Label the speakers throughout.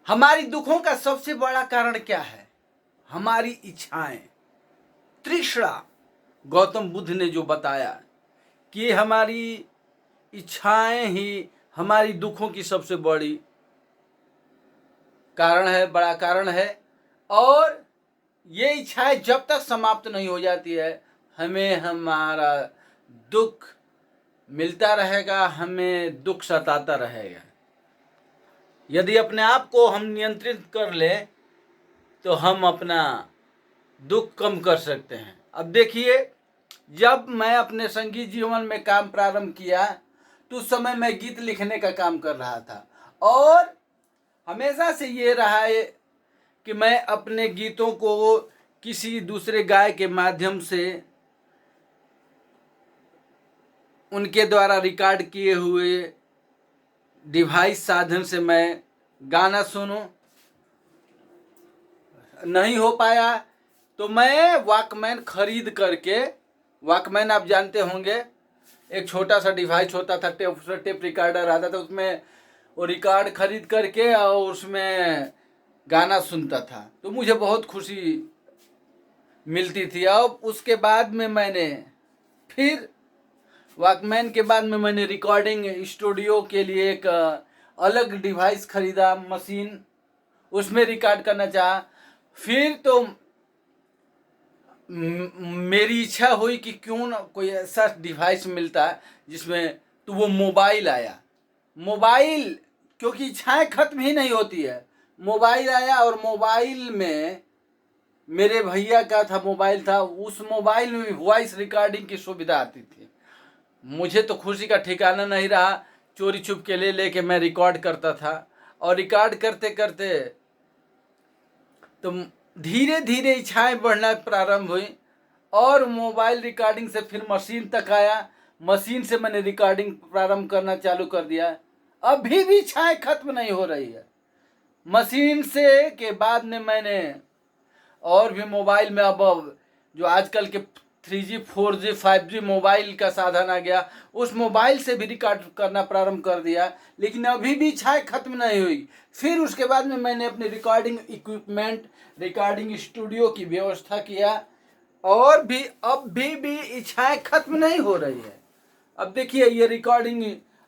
Speaker 1: हमारी दुखों का सबसे बड़ा कारण क्या है? हमारी इच्छाएं, तृष्णा। गौतम बुद्ध ने जो बताया कि हमारी इच्छाएं ही हमारी दुखों की सबसे बड़ी कारण है, बड़ा कारण है। और ये इच्छाएं जब तक समाप्त नहीं हो जाती है, हमें हमारा दुख मिलता रहेगा, हमें दुख सताता रहेगा। यदि अपने आप को हम नियंत्रित कर ले तो हम अपना दुख कम कर सकते हैं। अब देखिए, जब मैं अपने संगीत जीवन में काम प्रारंभ किया तो उस समय मैं गीत लिखने का काम कर रहा था, और हमेशा से ये रहा है कि मैं अपने गीतों को किसी दूसरे गाय के माध्यम से, उनके द्वारा रिकॉर्ड किए हुए डिवाइस साधन से मैं गाना सुनूं। नहीं हो पाया तो मैं वॉकमैन खरीद करके, वॉकमैन आप जानते होंगे, एक छोटा सा डिवाइस होता था, टेप रिकॉर्डर आता था, उसमें वो रिकॉर्ड खरीद करके और उसमें गाना सुनता था, तो मुझे बहुत खुशी मिलती थी। अब उसके बाद में मैंने फिर वॉकमैन के बाद में मैंने रिकॉर्डिंग स्टूडियो के लिए एक अलग डिवाइस खरीदा, मशीन, उसमें रिकॉर्ड करना चाहा। फिर तो मेरी इच्छा हुई कि क्यों ना कोई ऐसा डिवाइस मिलता है जिसमें, तो वो मोबाइल आया। मोबाइल, क्योंकि इच्छाएं खत्म ही नहीं होती है, मोबाइल आया, और मोबाइल में मेरे भैया का था मोबाइल था, उस मोबाइल में भी वॉइस रिकॉर्डिंग की सुविधा आती थी। मुझे तो खुशी का ठिकाना नहीं रहा, चोरी छुप के ले लेके मैं रिकॉर्ड करता था, और रिकॉर्ड करते करते तो धीरे धीरे इच्छाएं बढ़ना प्रारंभ हुई, और मोबाइल रिकॉर्डिंग से फिर मशीन तक आया, मशीन से मैंने रिकॉर्डिंग प्रारंभ करना चालू कर दिया। अभी भी इच्छाएं खत्म नहीं हो रही है। मशीन से के बाद में मैंने और भी मोबाइल में, अब जो आजकल के 3G 4G 5G मोबाइल का साधन आ गया, उस मोबाइल से भी रिकॉर्ड करना प्रारंभ कर दिया, लेकिन अभी भी इच्छाएं खत्म नहीं हुई। फिर उसके बाद में मैंने अपनी रिकॉर्डिंग इक्विपमेंट, रिकॉर्डिंग स्टूडियो की व्यवस्था किया, और भी अब भी इच्छाएं खत्म नहीं हो रही है। अब देखिए, ये रिकॉर्डिंग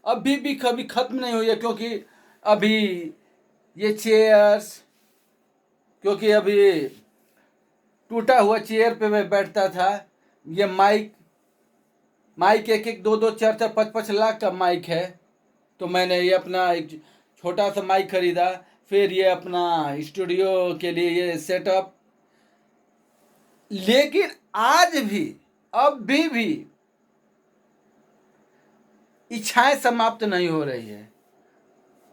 Speaker 1: अभी भी कभी खत्म नहीं हुई है, क्योंकि अभी ये चेयर्स, क्योंकि अभी टूटा हुआ चेयर पे मैं बैठता था, ये माइक एक एक 2 2 4 4 5 5 लाख का माइक है, तो मैंने ये अपना एक छोटा सा माइक खरीदा, फिर ये अपना स्टूडियो के लिए ये सेटअप। लेकिन आज भी, अब भी इच्छाएं समाप्त नहीं हो रही है,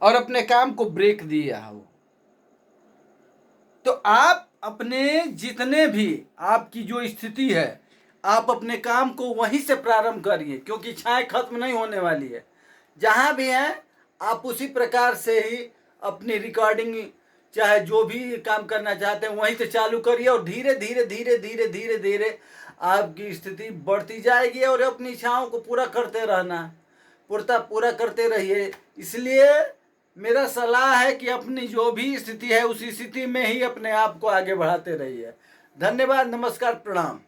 Speaker 1: और अपने काम को ब्रेक दिया है वो। तो आप अपने जितने भी आपकी जो स्थिति है, आप अपने काम को वहीं से प्रारंभ करिए, क्योंकि इच्छाएं खत्म नहीं होने वाली है। जहां भी हैं आप उसी प्रकार से ही अपनी रिकॉर्डिंग, चाहे जो भी काम करना चाहते हैं वहीं से चालू करिए, और धीरे धीरे धीरे धीरे धीरे धीरे आपकी स्थिति बढ़ती जाएगी, और अपनी इच्छाओं को पूरा करते रहना, पूरा करते रहिए। इसलिए मेरा सलाह है कि अपनी जो भी स्थिति है उसी स्थिति में ही अपने आप को आगे बढ़ाते रहिए। धन्यवाद, नमस्कार, प्रणाम।